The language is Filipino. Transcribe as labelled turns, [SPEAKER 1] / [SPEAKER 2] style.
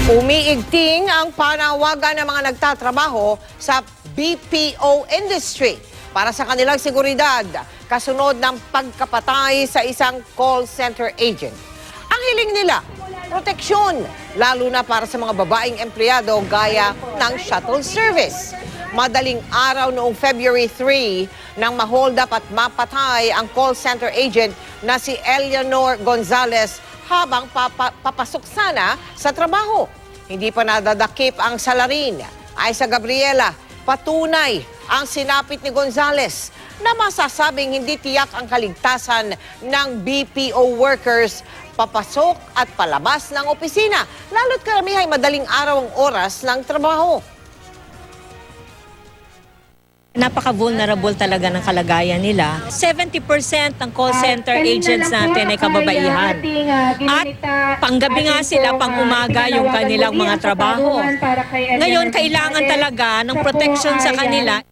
[SPEAKER 1] Umiigting ang panawagan ng mga nagtatrabaho sa BPO industry para sa kanilang seguridad kasunod ng pagkapatay sa isang call center agent. Ang hiling nila, proteksyon, lalo na para sa mga babaeng empleyado gaya ng shuttle service. Madaling araw noong February 3 nang ma-hold up at mapatay ang call center agent na si Eleanor Gonzalez habang papasok sana sa trabaho. Hindi pa nadadakip ang salarin. Ay sa Gabriela, patunay ang sinapit ni Gonzalez na masasabing hindi tiyak ang kaligtasan ng BPO workers papasok at palabas ng opisina. Lalo't karamihan madaling araw ang oras ng trabaho.
[SPEAKER 2] Napaka-vulnerable talaga ng kalagayan nila. 70% ng call center agents natin ay kababaihan. At panggabi nga sila, pang umaga yung kanilang mga trabaho. Ngayon, kailangan talaga ng protection sa kanila.